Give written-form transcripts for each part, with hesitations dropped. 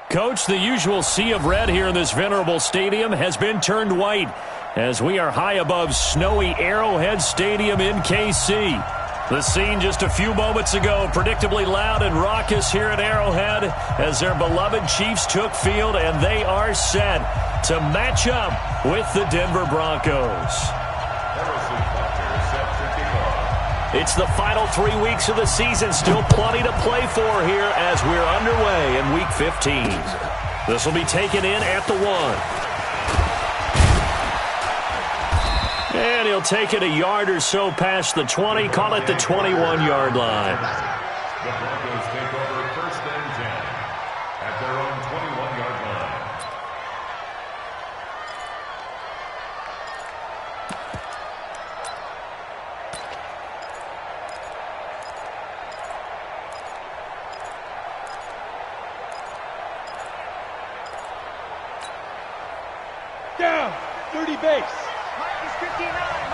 Coach, the usual sea of red here in this venerable stadium has been turned white as we are high above snowy Arrowhead Stadium in KC. The scene just a few moments ago, predictably loud and raucous here at Arrowhead as their beloved Chiefs took field, and they are set to match up with the Denver Broncos. It's the final 3 weeks of the season. Still plenty to play for here as we're underway in Week 15. This will be taken in at the 1. And he'll take it a yard or so past the 20. Call it the 21-yard line. The Broncos take over 1st and 10 at their own 21-yard line. Down, 30 base.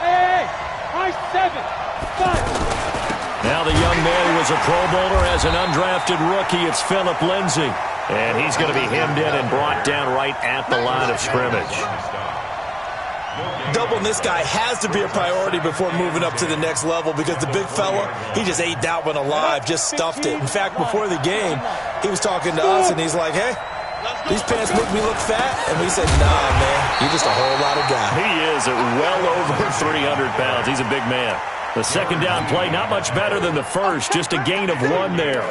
Hey, high 7, 5. Now the young man who was a Pro Bowler as an undrafted rookie, it's Phillip Lindsay. And he's going to be hemmed in and brought down right at the line of scrimmage. Doubling this guy has to be a priority before moving up to the next level because the big fella, he just ate that one alive, just stuffed it. In fact, before the game, he was talking to us, and he's like, hey, these pants make me look fat. And we said, nah, man, you're just a whole lot of guy. He is at well over 300 pounds. He's a big man. The second down play, not much better than the first, just a gain of 1 there.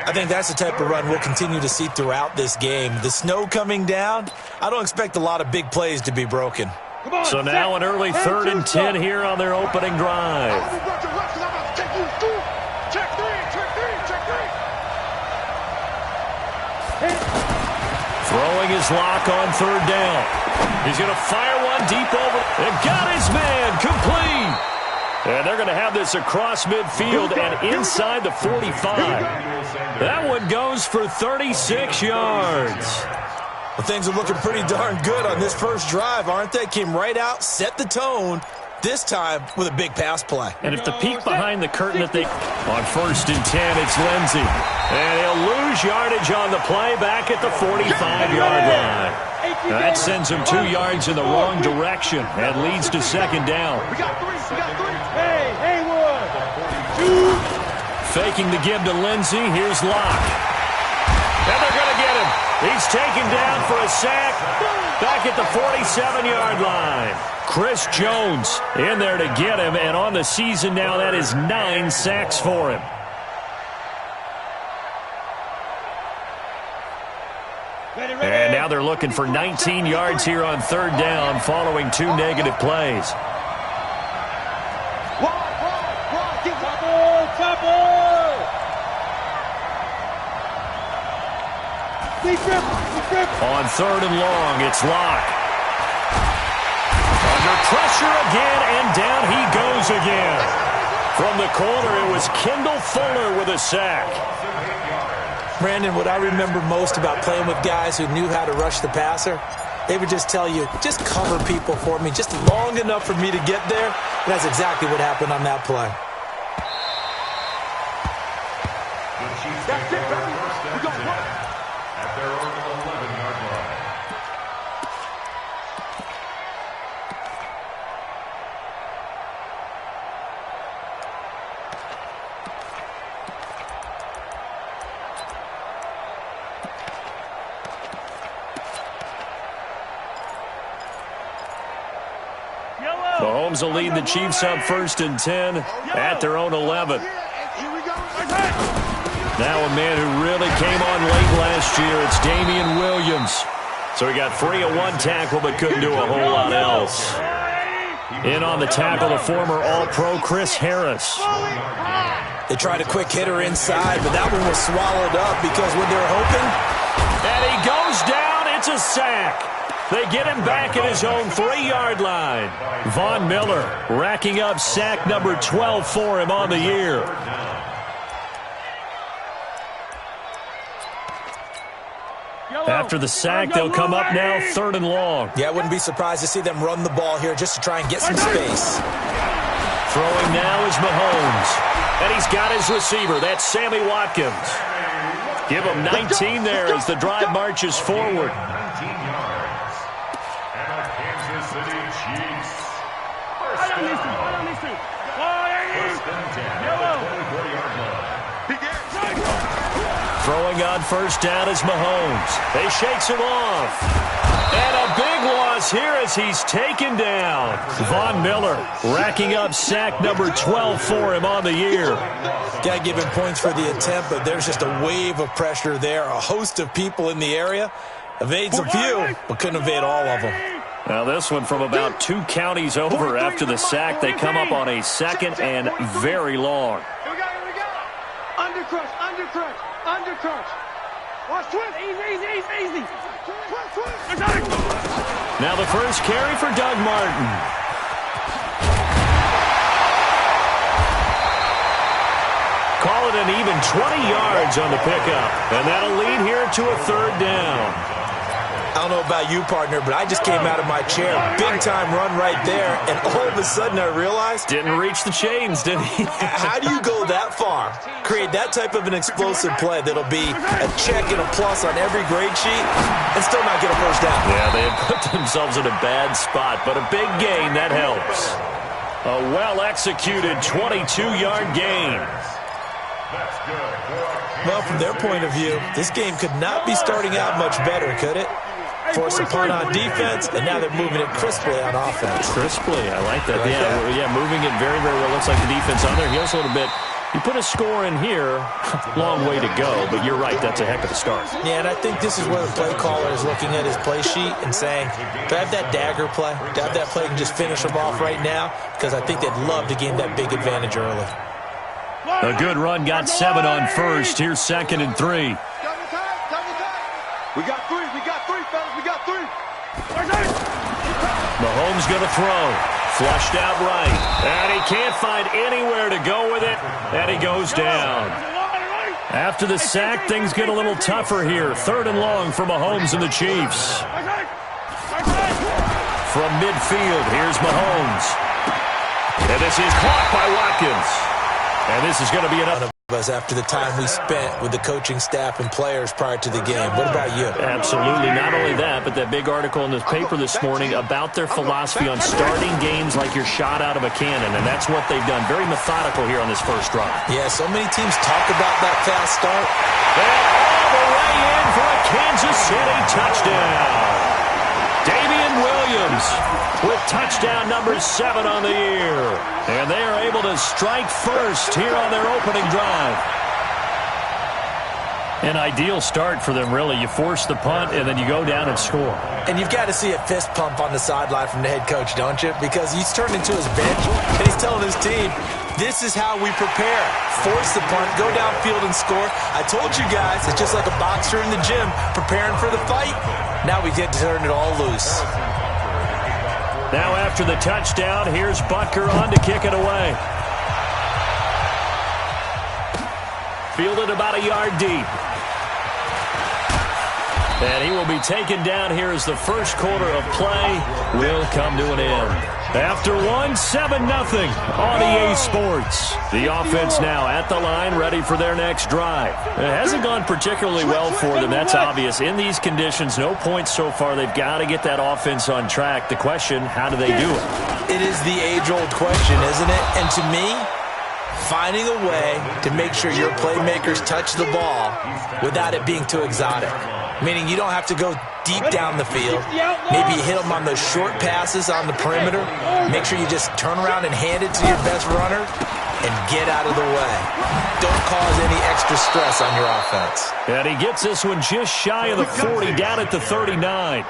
I think that's the type of run we'll continue to see throughout this game. The snow coming down, I don't expect a lot of big plays to be broken. So now an early 3rd and 10 here on their opening drive. Throwing his lock on 3rd down. He's going to fire one deep over and got his man complete. And they're going to have this across midfield and inside the 45. That one goes for 36 yards. Well, things are looking pretty darn good on this first drive, aren't they? Came right out, set the tone, this time with a big pass play. And if the peek behind the curtain that they on 1st and 10, it's Lindsay. And he'll lose yardage on the play back at the 45-yard line. Now that sends him 2 yards in the wrong direction and leads to 2nd down. We got 3. Hey, Haywood. 2. Faking the give to Lindsay. Here's Locke. And they're going to get him. He's taken down for a sack back at the 47-yard line. Chris Jones in there to get him, and on the season now, that is 9 sacks for him. And now they're looking for 19 yards here on 3rd down following 2 negative plays. On 3rd and long, it's Locke. Under pressure again, and down he goes again. From the corner, it was Kendall Fuller with a sack. Brandon, what I remember most about playing with guys who knew how to rush the passer, they would just tell you, just cover people for me, just long enough for me to get there. And that's exactly what happened on that play. That's it, baby. We got 1. At their own 11-yard line. Mahomes will lead the Chiefs up 1st and 10 at their own 11. Now a man who really came on late last year, it's Damian Williams. So he got free of 1 tackle but couldn't do a whole lot else. In on the tackle, the former All-Pro Chris Harris. They tried a quick hitter inside, but that one was swallowed up because when they were hoping. And he goes down. It's a sack. They get him back at his own 3-yard line. Von Miller racking up sack number 12 for him on the year. After the sack, they'll come up now 3rd and long. Yeah, I wouldn't be surprised to see them run the ball here just to try and get some space. Throwing now is Mahomes. And he's got his receiver. That's Sammy Watkins. Give him 19 there as the drive marches forward. 19 yards. And the Kansas City Chiefs. First and 10 at the 24-yard line. Throwing on first down is Mahomes. They shakes him off. And a big loss here as he's taken down. Von Miller racking up sack number 12 for him on the year. Got to give him points for the attempt, but there's just a wave of pressure there. A host of people in the area. Evades a few, but couldn't evade all of them. Now this one from about 2 counties over after the sack. They come up on a second and very long. Here we go. Undercrush. Watch twist. Easy. Now the first carry for Doug Martin. Call it an even 20 yards on the pickup. And that'll lead here to a third down. I don't know about you, partner, but I just came out of my chair. Big-time run right there, and all of a sudden I realized... Didn't reach the chains, did he? How do you go that far? Create that type of an explosive play that'll be a check and a plus on every grade sheet and still not get a first down? Yeah, they had put themselves in a bad spot, but a big gain, that helps. A well-executed 22-yard gain. Well, from their point of view, this game could not be starting out much better, could it? Force a punt on defense, and now they're moving it crisply on offense. Crisply, I like that. Yeah, moving it very, very well. Looks like the defense on their heels a little bit. You put a score in here, long way to go, but you're right, that's a heck of a start. Yeah, and I think this is where the play caller is looking at his play sheet and saying, do I have that dagger play? Do I have that play and just finish them off right now? Because I think they'd love to gain that big advantage early. A good run, got 7 on first. Here's 2nd and 3. We got three, fellas. We got 3. Mahomes going to throw. Flushed out right. And he can't find anywhere to go with it. And he goes down. After the sack, things get a little tougher here. 3rd and long for Mahomes and the Chiefs. From midfield, here's Mahomes. And this is caught by Watkins. And this is going to be enough. After the time we spent with the coaching staff and players prior to the game. What about you? Absolutely. Not only that, but that big article in the paper this morning about their philosophy on starting games like you're shot out of a cannon, and that's what they've done. Very methodical here on this first drive. Yeah, so many teams talk about that fast start. And all the way in for a Kansas City touchdown. Damian Williams with touchdown number 7 on the year. And they are able to strike first here on their opening drive. An ideal start for them, really. You force the punt, and then you go down and score. And you've got to see a fist pump on the sideline from the head coach, don't you? Because he's turned into his bench, and he's telling his team, this is how we prepare. Force the punt, go downfield and score. I told you guys, it's just like a boxer in the gym preparing for the fight. Now we get to turn it all loose. Now after the touchdown, here's Butker on to kick it away. Fielded about a yard deep. And he will be taken down here as the first quarter of play will come to an end. After 7-0 on EA Sports. The offense now at the line, ready for their next drive. It hasn't gone particularly well for them, that's obvious. In these conditions, no points so far. They've got to get that offense on track. The question, how do they do it? It is the age-old question, isn't it? And to me, finding a way to make sure your playmakers touch the ball without it being too exotic. Meaning you don't have to go deep down the field. Maybe you hit them on those short passes on the perimeter. Make sure you just turn around and hand it to your best runner and get out of the way. Don't cause any extra stress on your offense. And he gets this one just shy of the 40, down at the 39.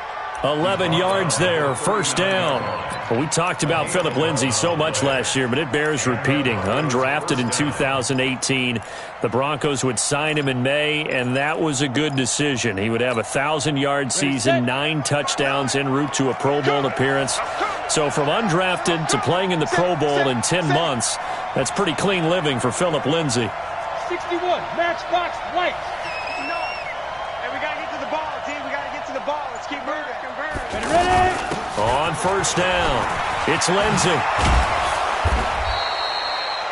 11 yards there, first down. Well, we talked about Philip Lindsay so much last year, but it bears repeating. Undrafted in 2018. The Broncos would sign him in May, and that was a good decision. He would have a 1,000-yard season, 9 touchdowns en route to a Pro Bowl appearance. So from undrafted to playing in the Pro Bowl in 10 months, that's pretty clean living for Philip Lindsay. 61, matchbox lights. Hey, we got to get to the ball, team. We got to get to the ball. Let's keep moving. Ready? On first down, it's Lindsay.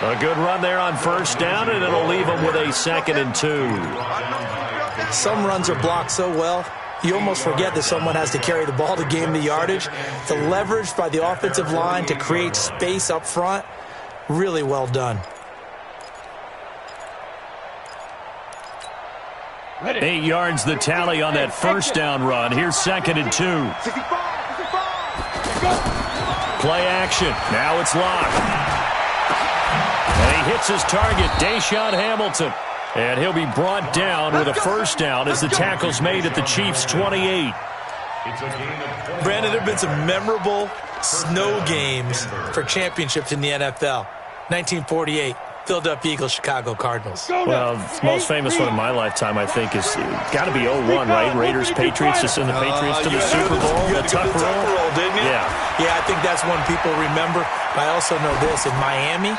A good run there on first down, and it'll leave them with a 2nd and 2. Some runs are blocked so well, you almost forget that someone has to carry the ball to gain the yardage. The leverage by the offensive line to create space up front, really well done. 8 yards the tally on that first down run. Here's 2nd and 2. Play action. Now it's locked. And he hits his target, Deshaun Hamilton. And he'll be brought down with a first down as the tackle's made at the Chiefs' 28. Brandon, there have been some memorable snow games for championships in the NFL. 1948, Philadelphia Eagles, Chicago Cardinals. Well, the most famous one in my lifetime, I think, is got to be 01, right? Raiders, Patriots, to send the Patriots to the Super Bowl. You had the tuck roll, didn't you? Yeah, I think that's one people remember. But I also know this. In Miami,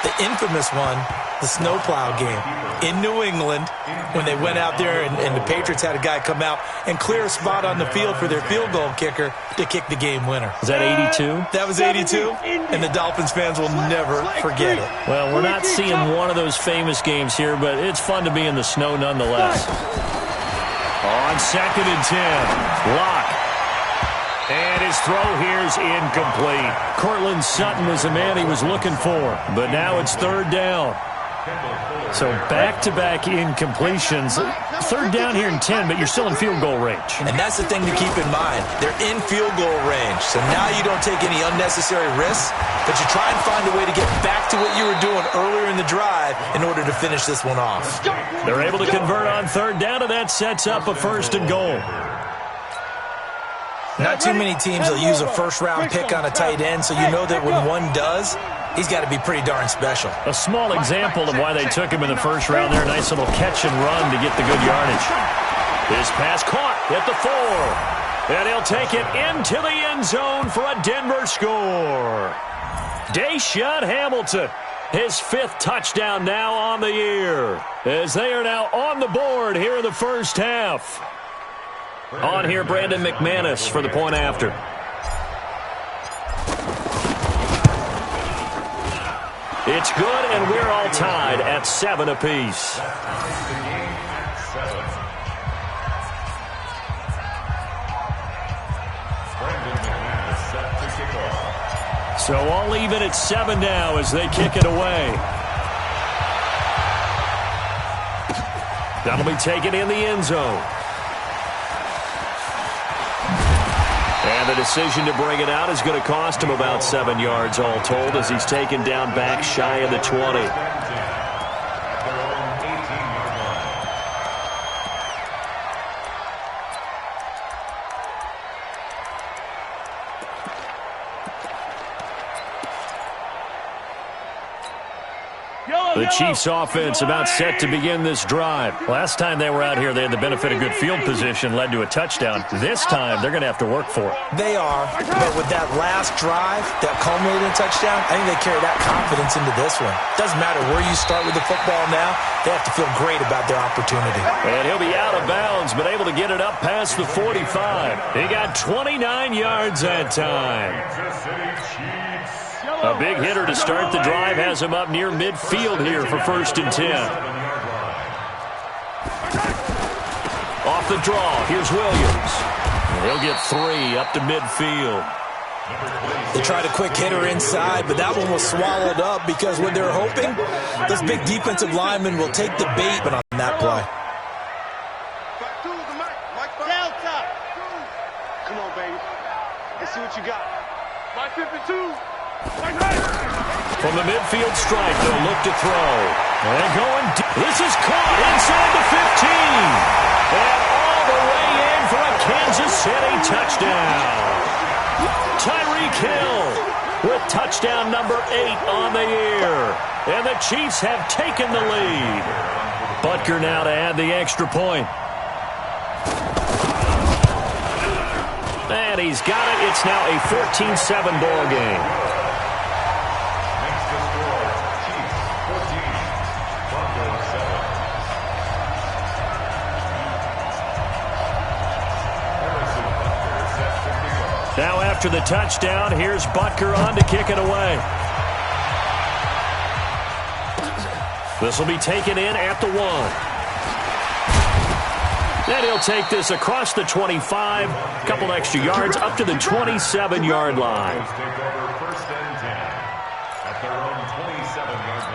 the infamous one, the snowplow game in New England, when they went out there and the Patriots had a guy come out and clear a spot on the field for their field goal kicker to kick the game winner. Was that 82? That was 82, and the Dolphins fans will never forget it. Well, we're not seeing one of those famous games here, but it's fun to be in the snow nonetheless. On 2nd and 10, Locke. And his throw here's incomplete. Cortland Sutton was the man he was looking for, but now it's 3rd down. So back-to-back incompletions. 3rd down here in 10, but you're still in field goal range. And that's the thing to keep in mind. They're in field goal range. So now you don't take any unnecessary risks, but you try and find a way to get back to what you were doing earlier in the drive in order to finish this one off. They're able to convert on 3rd down, and that sets up a 1st and goal. Not too many teams will use a first-round pick on a tight end, so you know that when one does, he's got to be pretty darn special. A small example of why they took him in the first round there. Nice little catch and run to get the good yardage. This pass caught at the 4. And he'll take it into the end zone for a Denver score. Deshaun Hamilton, his 5th touchdown now on the year, as they are now on the board here in the first half. On here, Brandon McManus for the point after. It's good, and we're all tied at 7 apiece. So all even at 7 now as they kick it away. That'll be taken in the end zone. And the decision to bring it out is going to cost him about 7 yards all told as he's taken down back shy of the 20. The Chiefs offense about set to begin this drive. Last time they were out here, they had the benefit of good field position, led to a touchdown. This time, they're going to have to work for it. They are, but with that last drive, that culminating touchdown, I think they carry that confidence into this one. Doesn't matter where you start with the football now, they have to feel great about their opportunity. And he'll be out of bounds, but able to get it up past the 45. He got 29 yards that time. A big hitter to start the drive has him up near midfield here for 1st and 10. Off the draw, here's Williams. He'll get 3 up to midfield. They tried a quick hitter inside, but that one was swallowed up because what they're hoping, those big defensive linemen will take the bait on that play. Delta. Come on, baby. Let's see what you got. My 52. From the midfield stripe, they'll look to throw. And going deep. This is caught inside the 15. And all the way in for a Kansas City touchdown. Tyreek Hill with touchdown number 8 on the year. And the Chiefs have taken the lead. Butker now to add the extra point. And he's got it. It's now a 14-7 ball game. Now after the touchdown, here's Butker on to kick it away. This will be taken in at the 1. And he'll take this across the 25, a couple extra yards up to the 27-yard line. Take over 1st and 10 at their own 27-yard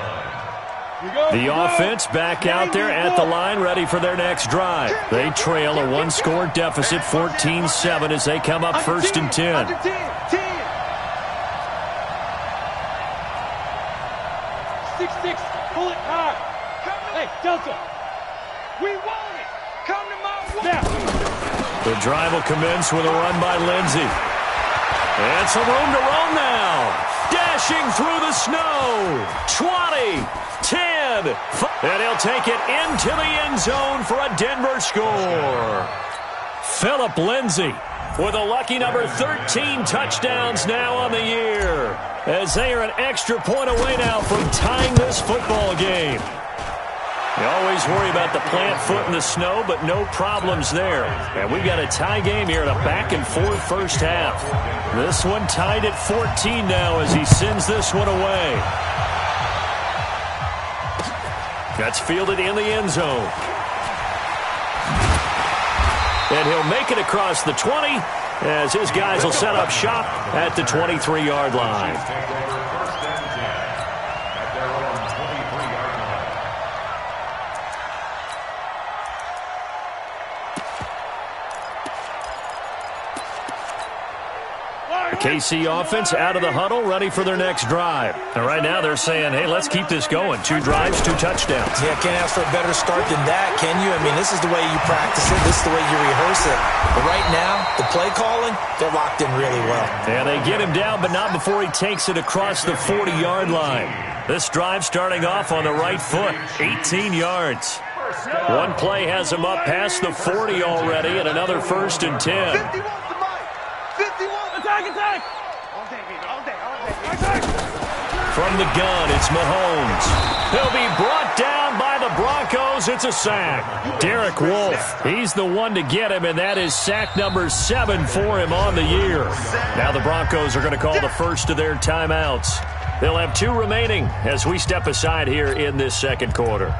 line. The offense back out there at the line, ready for their next drive. They trail a one-score deficit, 14-7, as they come up 1st and 10. 6-6, pull it hard. Hey, Delta, we want it. Come to my now. The drive will commence with a run by Lindsey. And some room to roam now. Dashing through the snow. 20, 10, 5. And he'll take it into the end zone for a Denver score. Philip Lindsey with a lucky number 13 touchdowns now on the year, as they are an extra point away now from tying this football game. You always worry about the plant foot in the snow, but no problems there. And we've got a tie game here in a back-and-forth first half. This one tied at 14 now as he sends this one away. That's fielded in the end zone. And he'll make it across the 20 as his guys will set up shop at the 23-yard line. KC offense out of the huddle, ready for their next drive. And right now they're saying, hey, let's keep this going. 2 drives, 2 touchdowns. Yeah, can't ask for a better start than that, can you? I mean, this is the way you practice it. This is the way you rehearse it. But right now, the play calling, they're locked in really well. And they get him down, but not before he takes it across the 40-yard line. This drive starting off on the right foot, 18 yards. One play has him up past the 40 already, and another 1st and 10. Attack! All day, From the gun, it's Mahomes. He'll be brought down by the Broncos. It's a sack. Derek Wolfe, he's the one to get him, and that is sack number 7 for him on the year. Now the Broncos are going to call the first of their timeouts. They'll have 2 remaining as we step aside here in this second quarter.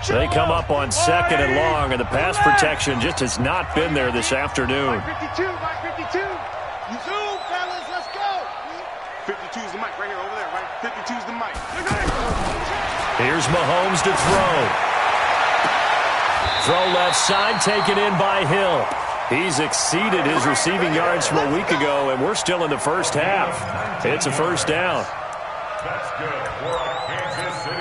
They come up on 2nd and long, and the pass protection just has not been there this afternoon. 52, Mike 52. Zoom, fellas, let's go. 52's the mic right here, over there, right? 52's the mic. Here's Mahomes to throw. Throw left side, taken in by Hill. He's exceeded his receiving yards from a week ago, and we're still in the first half. It's a first down. That's good.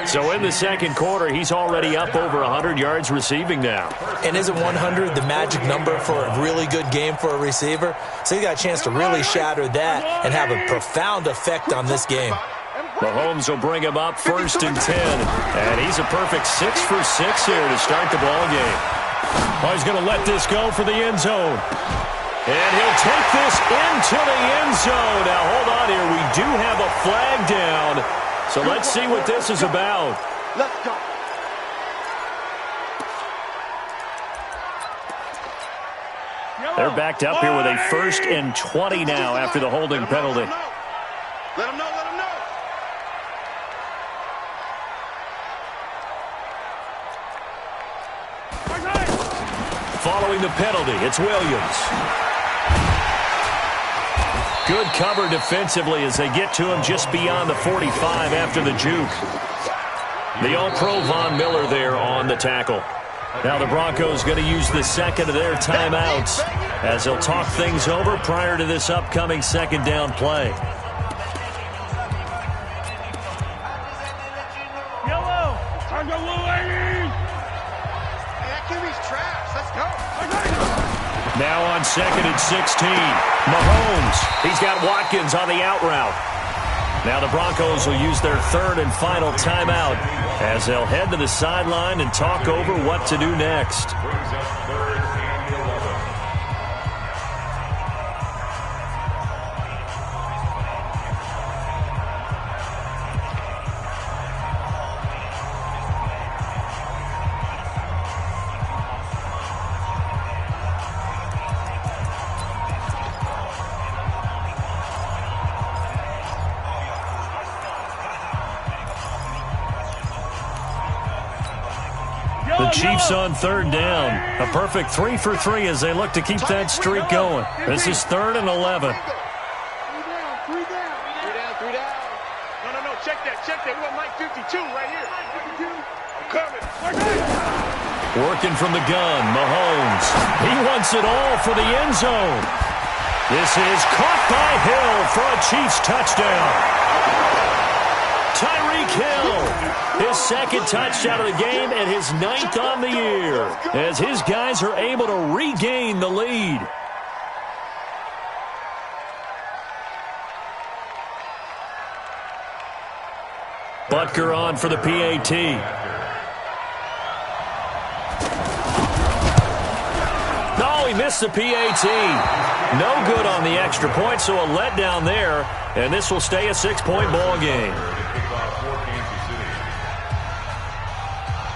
So in the second quarter, he's already up over 100 yards receiving now. And isn't 100 the magic number for a really good game for a receiver? So he got a chance to really shatter that and have a profound effect on this game. Mahomes will bring him up 1st and 10. And he's a perfect 6 for 6 here to start the ball game. Oh, he's going to let this go for the end zone. And he'll take this into the end zone. Now, hold on here. We do have a flag down. So let's see what this is about. Let's go. They're backed up here with a 1st and 20 now after the holding penalty. Let him know. Following the penalty, it's Williams. Good cover defensively as they get to him just beyond the 45 after the juke. The All-Pro Von Miller there on the tackle. Now the Broncos going to use the second of their timeouts as they'll talk things over prior to this upcoming second down play. Yellow! Time to go, ladies! Hey, that QB's trash. Let's go. Now on 2nd and 16. Mahomes. He's got Watkins on the out route. Now the Broncos will use their 3rd and final timeout as they'll head to the sideline and talk over what to do next. Brings up 3rd and 11. The Chiefs on third down. A perfect 3 for 3 as they look to keep that streak going. This is 3rd and 11. Three down. No. Check that. We want Mike 52 right here. I'm coming. Working from the gun, Mahomes. He wants it all for the end zone. This is caught by Hill for a Chiefs touchdown. Tyreek Hill, his 2nd touchdown of the game and his 9th on the year, as his guys are able to regain the lead. Butker on for the PAT. No, he missed the PAT. No good on the extra point, so a letdown there, and this will stay a 6-point ball game.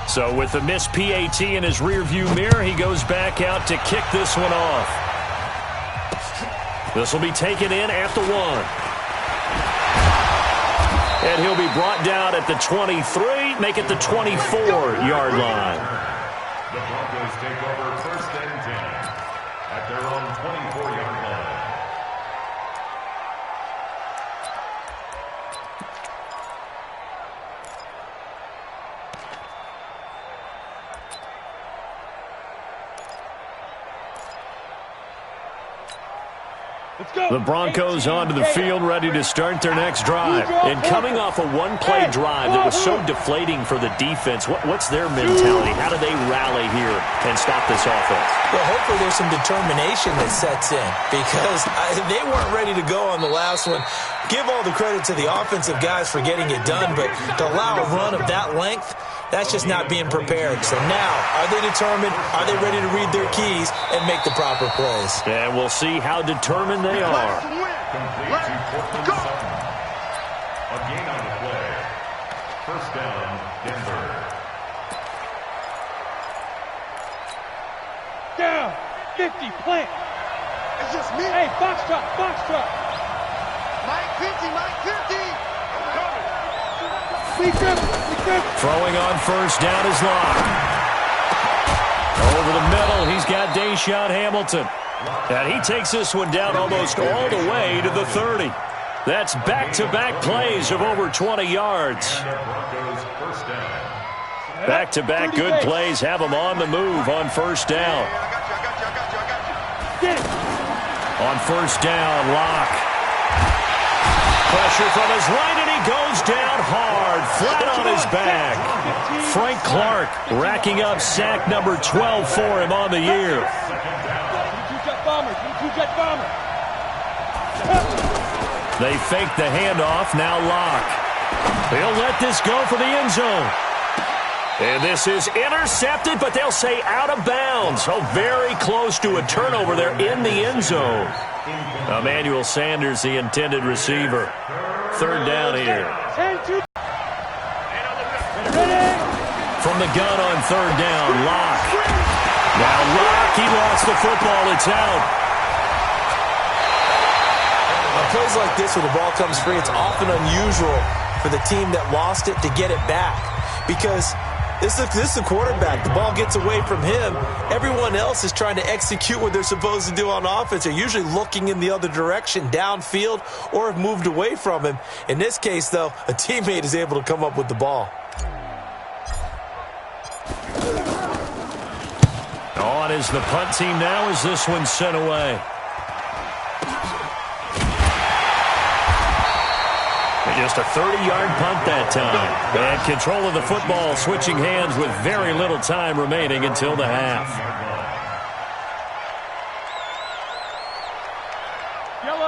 So with the missed PAT in his rearview mirror, he goes back out to kick this one off. This will be taken in at the 1. And he'll be brought down at the 23, make it the 24-yard line. The Broncos take over 1st and 10 at their own 24-yard line. The Broncos onto the field, ready to start their next drive. And coming off a one-play drive that was so deflating for the defense, what's their mentality? How do they rally here and stop this offense? Well, hopefully there's some determination that sets in, because they weren't ready to go on the last one. Give all the credit to the offensive guys for getting it done, but to allow a run of that length, that's just not being prepared. So now, are they determined? Are they ready to read their keys and make the proper plays? And we'll see how determined they are. Complete to Portland Sutton. A gain on the play. 1st down, Denver. Down. 50, plant. It's just me. Hey, box truck. Mike 50. Throwing on 1st down is Locke. Over the middle, he's got Deshaun Hamilton. And he takes this one down almost all the way to the 30. That's back-to-back plays of over 20 yards. Back-to-back good plays have him on the move on 1st down. On 1st down, Locke. Pressure from his right, and he goes down hard, flat on his back. Frank Clark racking up sack number 12 for him on the year. They fake the handoff, now Locke. He'll let this go for the end zone. And this is intercepted, but they'll say out of bounds. So very close to a turnover there in the end zone. Emmanuel Sanders, the intended receiver. 3rd down here. From the gun on 3rd down, Locke. Now Locke, he lost the football. It's out. On plays like this where the ball comes free, it's often unusual for the team that lost it to get it back, because this is the quarterback. The ball gets away from him. Everyone else is trying to execute what they're supposed to do on offense. They're usually looking in the other direction, downfield, or have moved away from him. In this case, though, a teammate is able to come up with the ball. On is the punt team now as this one's sent away. Just a 30-yard punt that time. And control of the football switching hands with very little time remaining until the half.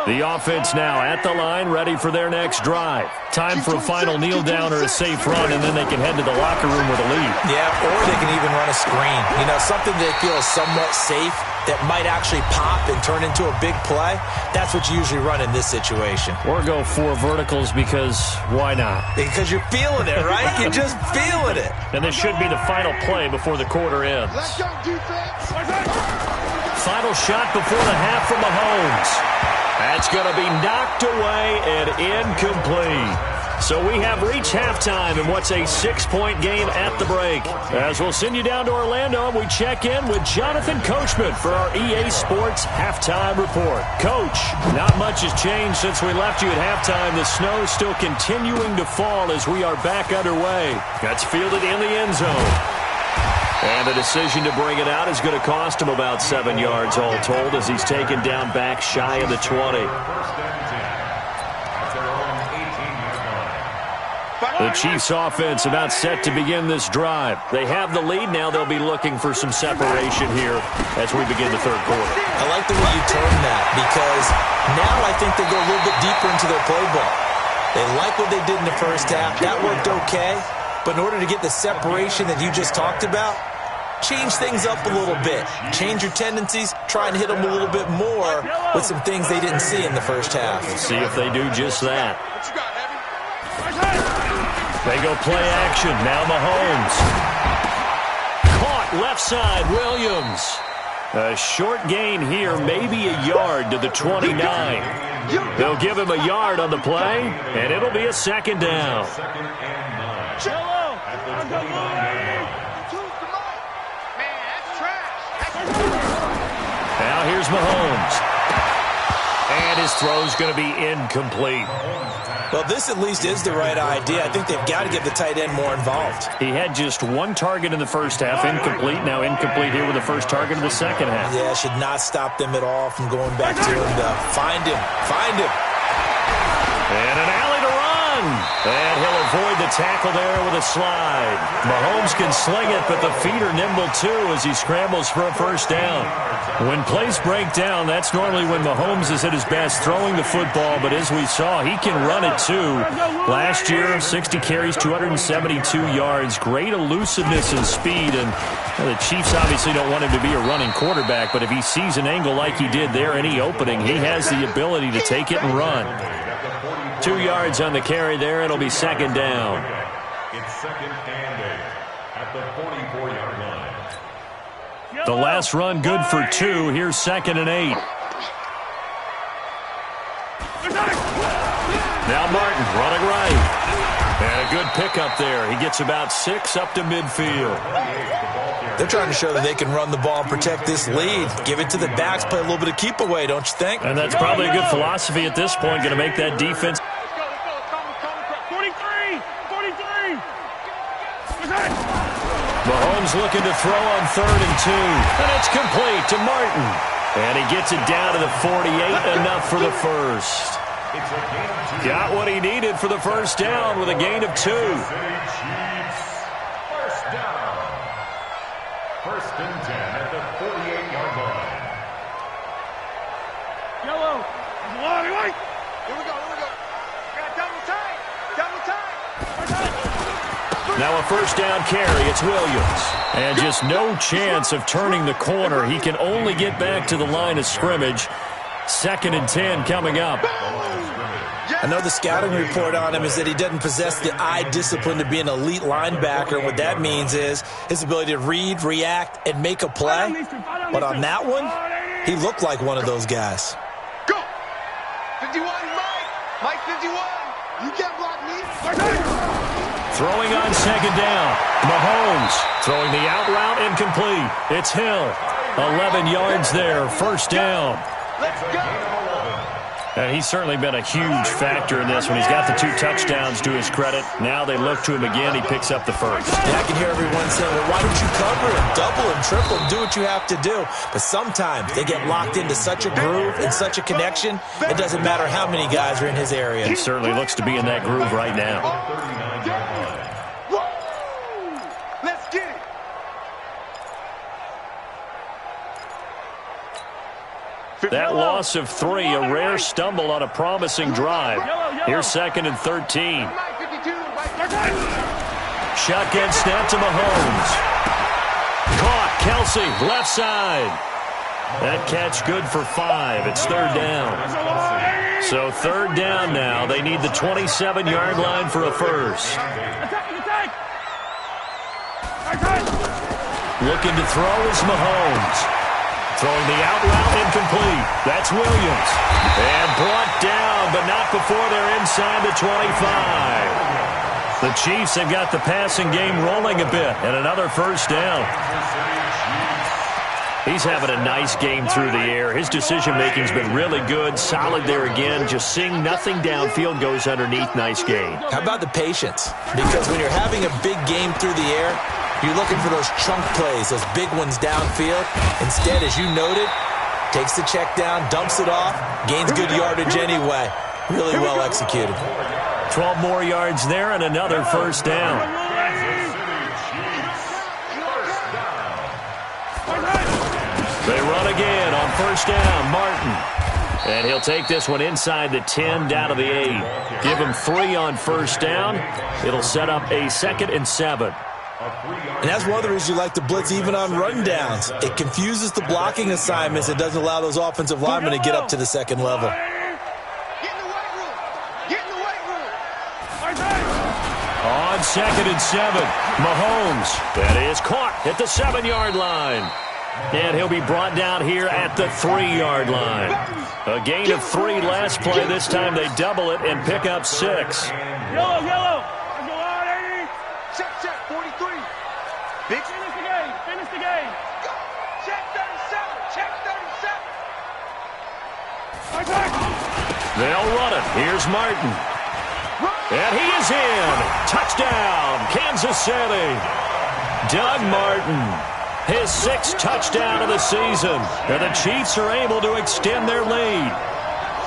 The offense now at the line, ready for their next drive. Time for a final kneel down or a safe run, and then they can head to the locker room with a lead. Yeah, or they can even run a screen. You know, something they feel is somewhat safe that might actually pop and turn into a big play. That's what you usually run in this situation. Or go 4 verticals, because why not? Because you're feeling it, right? You're just feeling it. And this should be the final play before the quarter ends. Let's go, defense. Final shot before the half from Mahomes. That's going to be knocked away and incomplete. So we have reached halftime in what's a 6-point game at the break. As we'll send you down to Orlando, and we check in with Jonathan Coachman for our EA Sports Halftime Report. Coach, not much has changed since we left you at halftime. The snow is still continuing to fall as we are back underway. That's fielded in the end zone. And the decision to bring it out is going to cost him about 7 yards all told as he's taken down back shy of the 20. The Chiefs offense about set to begin this drive. They have the lead now. They'll be looking for some separation here as we begin the third quarter. I like the way you term that because now I think they go a little bit deeper into their playbook. They like what they did in the first half. That worked okay. But in order to get the separation that you just talked about, change things up a little bit. Change your tendencies. Try and hit them a little bit more with some things they didn't see in the first half. Let's see if they do just that. They go play action. Now Mahomes. Caught left side, Williams. A short gain here, maybe a yard to the 29. They'll give him a yard on the play, and it'll be a second down. Now here's Mahomes. And his throw's going to be incomplete. Well, this at least is the right idea. I think they've got to get the tight end more involved. He had just one target in the first half, incomplete. Now incomplete here with the first target of the second half. Yeah, should not stop them at all from going back to him to find him. Find him. And an alley to run. And he'll avoid the tackle there with a slide. Mahomes can sling it, but the feet are nimble too as he scrambles for a first down. When plays break down, that's normally when Mahomes is at his best throwing the football, but as we saw, he can run it too. Last year, 60 carries, 272 yards, great elusiveness and speed, and the Chiefs obviously don't want him to be a running quarterback, but if he sees an angle like he did there, any opening, he has the ability to take it and run. 2 yards on the carry there. It'll be second down. It's second and 8 at the 44-yard line. The last run good for 2. Here's second and 8. Now Martin running right. And a good pickup there. He gets about 6 up to midfield. They're trying to show that they can run the ball and protect this lead. Give it to the backs, play a little bit of keep away, don't you think? And that's probably a good philosophy at this point. Going to make that defense. 43! Mahomes looking to throw on 3rd and 2. And it's complete to Martin. And he gets it down to the 48. Enough for the first. Got what he needed for the first down with a gain of 2. First and 10 at the 48-yard line. Yellow. Here we go. Got double tight. Now a first down carry. It's Williams. And just no chance of turning the corner. He can only get back to the line of scrimmage. 2nd and 10 coming up. I know the scouting report on him is that he doesn't possess the eye discipline to be an elite linebacker. And what that means is his ability to read, react, and make a play. But on that one, he looked like one of those guys. Go! 51, Mike 51. You can't block me. Throwing on second down. Mahomes throwing the out route incomplete. It's Hill. 11 yards there. First down. Let's go! And he's certainly been a huge factor in this one. He's got the 2 touchdowns to his credit. Now they look to him again. He picks up the first. Yeah, I can hear everyone saying, well, why don't you cover him, double him, triple him, do what you have to do. But sometimes they get locked into such a groove and such a connection, it doesn't matter how many guys are in his area. He certainly looks to be in that groove right now. Let's get it! That loss of 3, a rare stumble on a promising drive. Here's 2nd and 13. Shotgun snap to Mahomes. Caught, Kelsey, left side. That catch good for 5. It's 3rd down. So 3rd down now. They need the 27-yard line for a first. Looking to throw is Mahomes. Throwing the out route incomplete. That's Williams. And brought down, but not before they're inside the 25. The Chiefs have got the passing game rolling a bit, and another first down. He's having a nice game through the air. His decision-making's been really good, solid there again. Just seeing nothing downfield, goes underneath. Nice gain. How about the patience? Because when you're having a big game through the air, you're looking for those chunk plays, those big ones downfield. Instead, as you noted, takes the check down, dumps it off, gains good yardage anyway. Really well executed. 12 more yards there and another first down. They run again on first down. Martin. And he'll take this one inside the 10, down to the 8. Give him 3 on first down. It'll set up a 2nd and 7. And that's one of the reasons you like to blitz even on rundowns. It confuses the blocking assignments. It doesn't allow those offensive linemen to get up to the second level. On 2nd and 7, Mahomes. That is caught at the 7-yard line. And he'll be brought down here at the 3-yard line. A gain of 3 last play. This time they double it and pick up 6. Yellow, yellow. Let's go on, 80. Check, 43. Big. Finish the game. Go. Check 37. They'll run it. Here's Martin. And he is in. Touchdown, Kansas City. Doug Martin. His 6th touchdown of the season. And the Chiefs are able to extend their lead.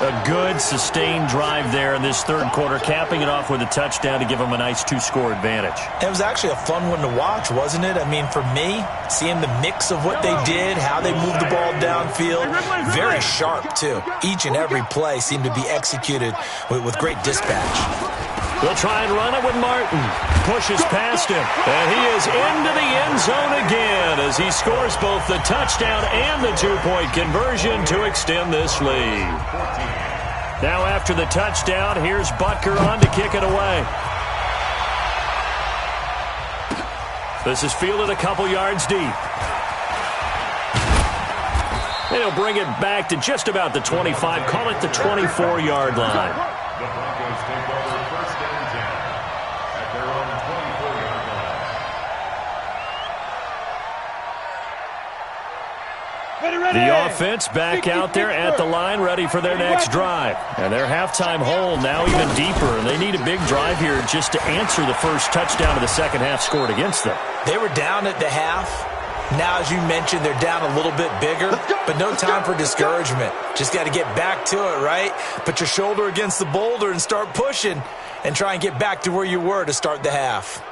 A good, sustained drive there in this third quarter, capping it off with a touchdown to give them a nice 2-score advantage. It was actually a fun one to watch, wasn't it? I mean, for me, seeing the mix of what they did, how they moved the ball downfield, very sharp, too. Each and every play seemed to be executed with great dispatch. They'll try and run it with Martin. Pushes past him. And he is into the end zone again as he scores both the touchdown and the 2-point conversion to extend this lead. Now after the touchdown, here's Butker on to kick it away. This is fielded a couple yards deep. And he'll bring it back to just about the 25, call it the 24-yard line. The Broncos take over first and 10 at their own 24-yard line. The offense back out there at the line, ready for their next drive. And their halftime hole now even deeper. And they need a big drive here just to answer the first touchdown of the second half scored against them. They were down at the half. Now, as you mentioned, they're down a little bit bigger, but no time for discouragement. Just got to get back to it, right? Put your shoulder against the boulder and start pushing and try and get back to where you were to start the half.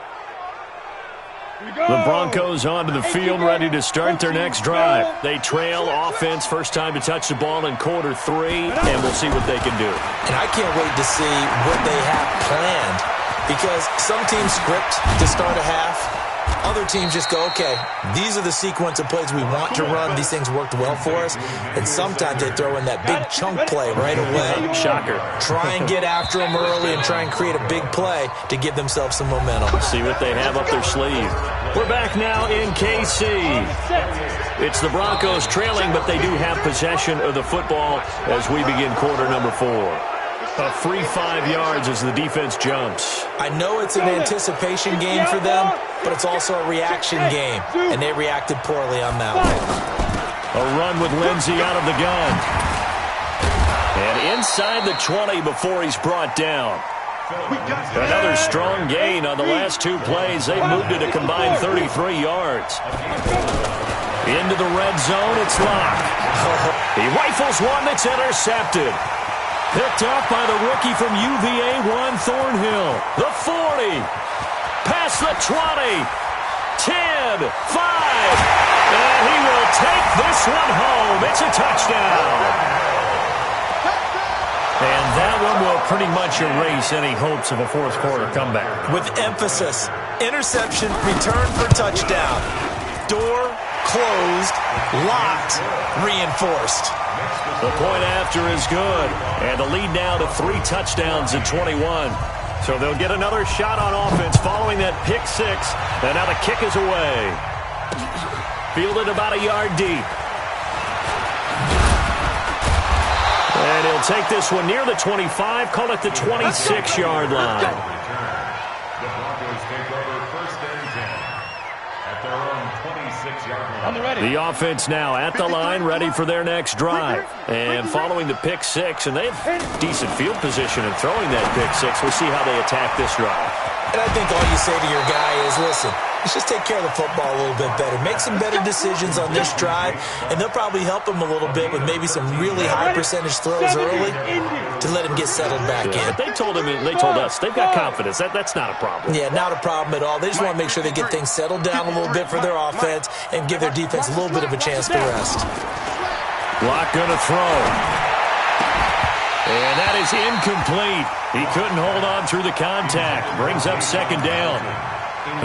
The Broncos onto the field, ready to start their next drive. They trail offense, first time to touch the ball in quarter 3, and we'll see what they can do. And I can't wait to see what they have planned, because some teams script to start a half. Other teams just go, okay, these are the sequence of plays we want to run. These things worked well for us. And sometimes they throw in that big chunk play right away. Shocker. Try and get after them early and try and create a big play to give themselves some momentum. See what they have up their sleeve. We're back now in KC. It's the Broncos trailing, but they do have possession of the football as we begin quarter number 4. A free 5 yards as the defense jumps. I know it's an anticipation game for them, but it's also a reaction game, and they reacted poorly on that one. A run with Lindsey out of the gun. And inside the 20 before he's brought down. Another strong gain on the last 2 plays. They moved it a combined 33 yards. Into the red zone, it's Locke. He rifles one that's intercepted. Picked up by the rookie from UVA, Juan Thornhill. The 40. Past the 20. 10. 5. And he will take this one home. It's a touchdown. And that one will pretty much erase any hopes of a fourth quarter comeback. With emphasis. Interception, return for touchdown. Door closed, locked, reinforced. The point after is good. And the lead now to 3 touchdowns in 21. So they'll get another shot on offense following that pick 6. And now the kick is away. Fielded about a yard deep. And he'll take this one near the 25, call it the 26-yard line. The Broncos take over first and 10 at their own 26-yard line. The offense now at the line, ready for their next drive. And following the pick six, and they have decent field position in throwing that pick six. We'll see how they attack this drive. And I think all you say to your guy is, listen, let's just take care of the football a little bit better. Make some better decisions on this drive, and they'll probably help him a little bit with maybe some really high percentage throws early to let him get settled back in. But they told us they've got confidence. That's not a problem. Yeah, not a problem at all. They just want to make sure they get things settled down a little bit for their offense and give their defense a little bit of a chance to rest. Block going to throw. And that is incomplete. He couldn't hold on through the contact. Brings up second down.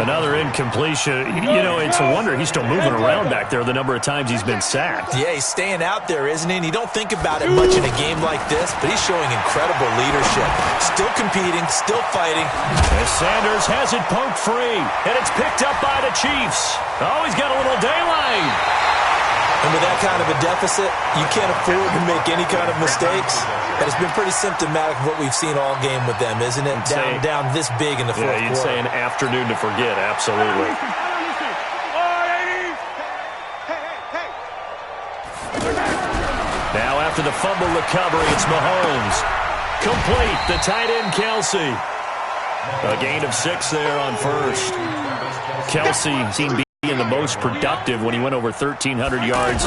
Another incompletion. You know, it's a wonder he's still moving around back there the number of times he's been sacked. Yeah, he's staying out there, isn't he? And you don't think about it much in a game like this, but he's showing incredible leadership. Still competing, still fighting. As Sanders has it poked free, and it's picked up by the Chiefs. Oh, he's got a little daylight. And with that kind of a deficit, you can't afford to make any kind of mistakes. And it's been pretty symptomatic of what we've seen all game with them, isn't it? Down this big in the fourth quarter. Yeah, you'd say an afternoon to forget, absolutely. Now after the fumble recovery, it's Mahomes. Complete, the tight end Kelsey. A gain of 6 there on first. Kelsey seemed being the most productive when he went over 1,300 yards,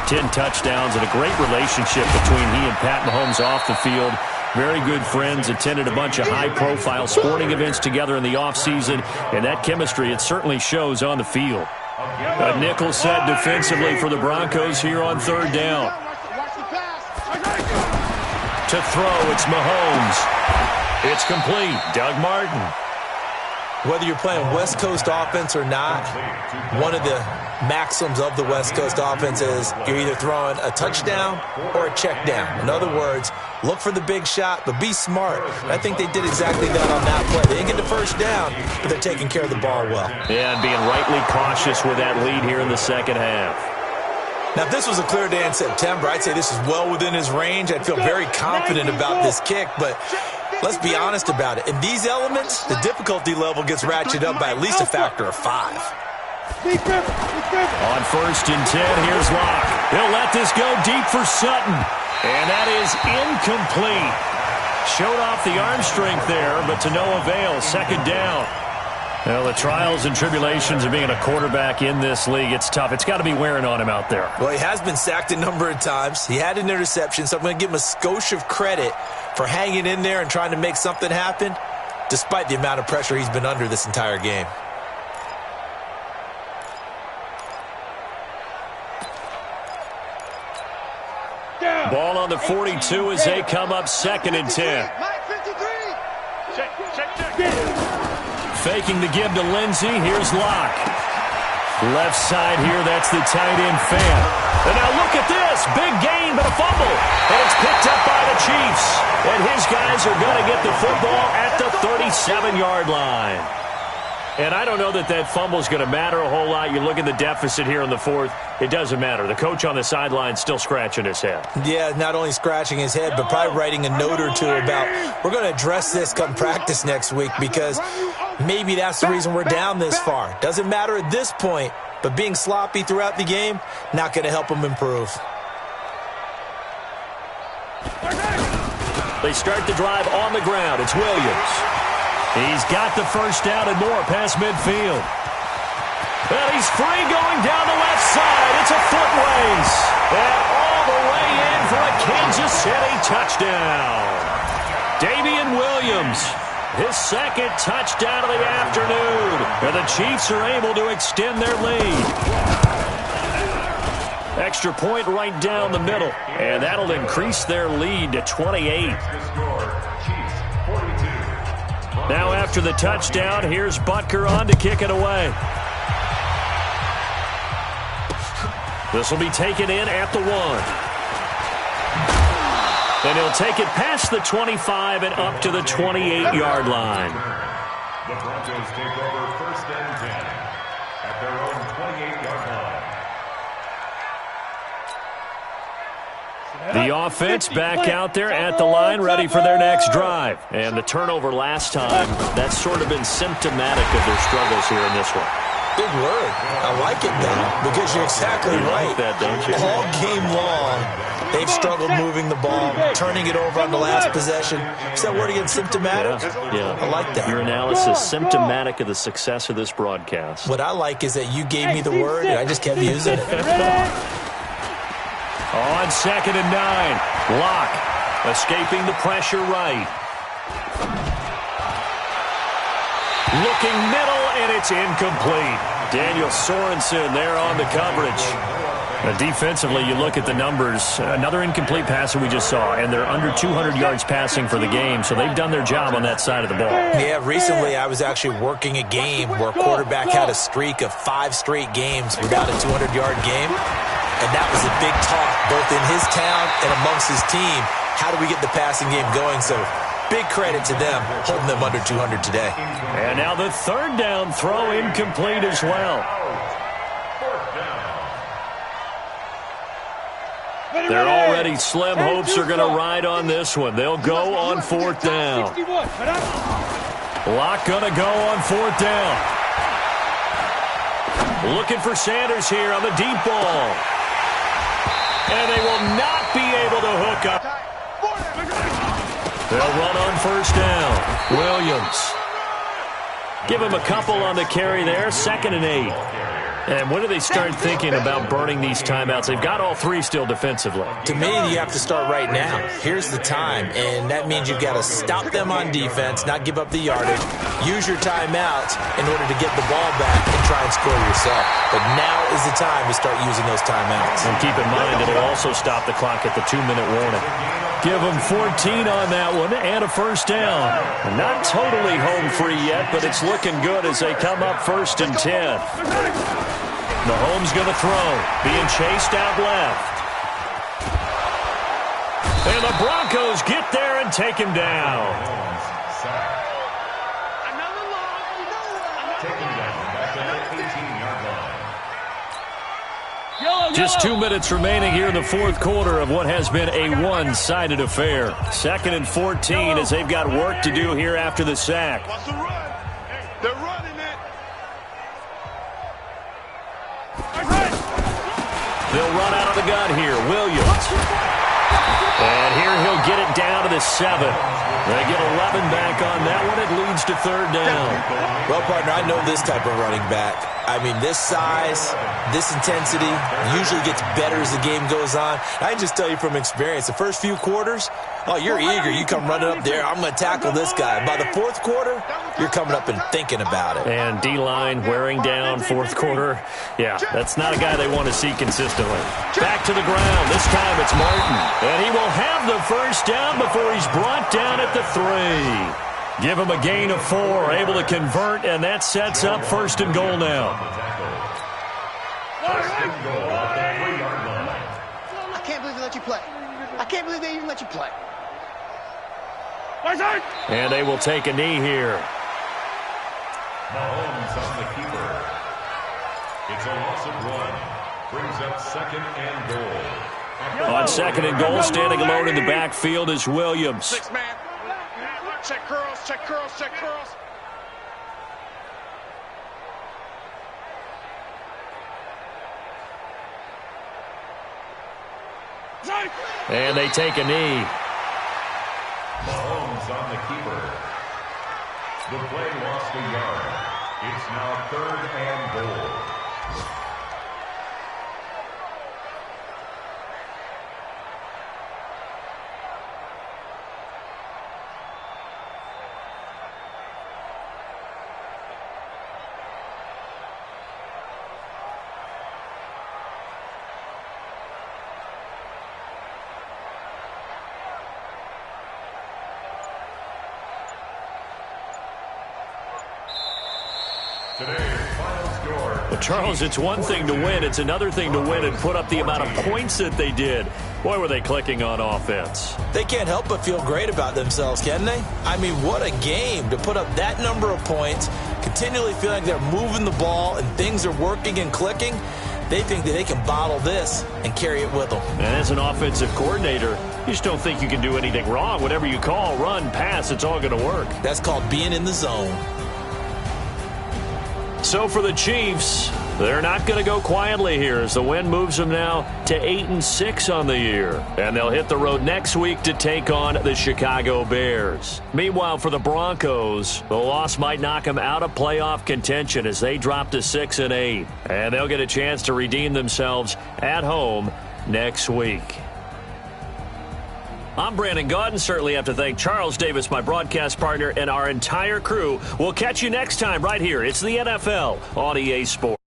10 touchdowns, and a great relationship between he and Pat Mahomes off the field. Very good friends, attended a bunch of high-profile sporting events together in the offseason, and that chemistry, it certainly shows on the field. A nickel set defensively for the Broncos here on third down. To throw, it's Mahomes. It's complete. Doug Martin. Whether you're playing West Coast offense or not, one of the maxims of the West Coast offense is you're either throwing a touchdown or a check down. In other words, look for the big shot, but be smart. I think they did exactly that on that play. They didn't get the first down, but they're taking care of the ball well. Yeah, and being rightly cautious with that lead here in the second half. Now, if this was a clear day in September, I'd say this is well within his range. I'd feel very confident about this kick, but let's be honest about it. In these elements, the difficulty level gets ratcheted up by at least a factor of 5. On first and 10, here's Locke. He'll let this go deep for Sutton. And that is incomplete. Showed off the arm strength there, but to no avail. Second down. Well, the trials and tribulations of being a quarterback in this league, it's tough. It's got to be wearing on him out there. Well, he has been sacked a number of times. He had an interception, so I'm going to give him a skosh of credit for hanging in there and trying to make something happen, despite the amount of pressure he's been under this entire game. Ball on the 42 as they come up second and 10. Faking the give to Lindsey. Here's Locke. Left side here, that's the tight end Fan. And now look at this. Big gain, but a fumble. And it's picked up by the Chiefs. And his guys are going to get the football at the 37-yard line. And I don't know that that fumble is going to matter a whole lot. You look at the deficit here in the fourth. It doesn't matter. The coach on the sideline still scratching his head. Yeah, not only scratching his head, but probably writing a note or two about, we're going to address this come practice next week because maybe that's the reason we're down this far. Doesn't matter at this point, but being sloppy throughout the game, not going to help him improve. They start the drive on the ground. It's Williams. He's got the first down and more past midfield. Well, he's free going down the left side. It's a foot race. And all the way in for a Kansas City touchdown. Damian Williams, his second touchdown of the afternoon. And the Chiefs are able to extend their lead. Extra point right down the middle. And that'll increase their lead to 28. Now after the touchdown, here's Butker on to kick it away. This will be taken in at the 1. And he'll take it past the 25 and up to the 28-yard line. The Broncos take over first and 10 at their own 28-yard line. The offense back out there at the line, ready for their next drive. And the turnover last time, that's sort of been symptomatic of their struggles here in this one. Big word. I like it, though, because you're exactly right. Like that, don't you? All game long, they've struggled moving the ball, turning it over on the last possession. Is that word again, symptomatic? Yeah. I like that. Your analysis, symptomatic of the success of this broadcast. What I like is that you gave me the word, and I just kept using it. On 2nd and 9, Locke escaping the pressure right. Looking middle, and it's incomplete. Daniel Sorensen there on the coverage. Defensively, you look at the numbers. Another incomplete pass that we just saw, and they're under 200 yards passing for the game, so they've done their job on that side of the ball. Yeah, recently I was actually working a game where a quarterback had a streak of 5 straight games without a 200-yard game, and that was a big talk both in his town and amongst his team. How do we get the passing game going? So big credit to them, holding them under 200 today. And now the 3rd down throw incomplete as well. They're already slim hopes are going to ride on this one. They'll go on 4th down. Locke going to go on 4th down. Looking for Sanders here on the deep ball. And they will not be able to hook up. They'll run on 1st down. Williams. Give him a couple on the carry there. 2nd and 8. And when do they start thinking about burning these timeouts? They've got all 3 still defensively. To me, you have to start right now. Here's the time, and that means you've got to stop them on defense, not give up the yardage, use your timeouts in order to get the ball back and try and score yourself. But now is the time to start using those timeouts. And keep in mind, it'll also stop the clock at the 2-minute warning. Give them 14 on that one and a 1st down. Not totally home free yet, but it's looking good as they come up 1st and 10. Mahomes going to throw, being chased out left. And the Broncos get there and take him down. Just 2 minutes remaining here in the 4th quarter of what has been a one-sided affair. 2nd and 14 as they've got work to do here after the sack. They're running it. They'll run out of the gun here. Williams. And here he'll get it down to the 7. They get 11 back on that one. It leads to 3rd down. Well, partner, I know this type of running back. I mean, this size, this intensity usually gets better as the game goes on. I can just tell you from experience, the first few quarters, oh, you're eager. You come running up there, I'm going to tackle this guy. By the 4th quarter, you're coming up and thinking about it. And D-line wearing down 4th quarter. Yeah, that's not a guy they want to see consistently. Back to the ground. This time it's Martin. And he will have the 1st down before he's brought down at the 3. Give him a gain of 4, able to convert, and that sets up 1st and goal now. I can't believe they let you play. I can't believe they even let you play. And they will take a knee here. Mahomes on the keeper. It's a loss of 1. Brings up 2nd and goal. On 2nd and goal, standing alone in the backfield is Williams. 6 man. Check curls, check curls, check curls. And they take a knee. Mahomes on the keeper. The play lost a yard. It's now 3rd and goal. Well, Charles, it's one thing to win. It's another thing to win and put up the amount of points that they did. Boy, were they clicking on offense. They can't help but feel great about themselves, can they? I mean, what a game to put up that number of points, continually feeling like they're moving the ball and things are working and clicking. They think that they can bottle this and carry it with them. And as an offensive coordinator, you just don't think you can do anything wrong. Whatever you call, run, pass, it's all going to work. That's called being in the zone. So for the Chiefs, they're not going to go quietly here as the win moves them now to 8-6 on the year. And they'll hit the road next week to take on the Chicago Bears. Meanwhile, for the Broncos, the loss might knock them out of playoff contention as they drop to 6-8. And they'll get a chance to redeem themselves at home next week. I'm Brandon Gaudin. Certainly have to thank Charles Davis, my broadcast partner, and our entire crew. We'll catch you next time right here. It's the NFL on EA Sports.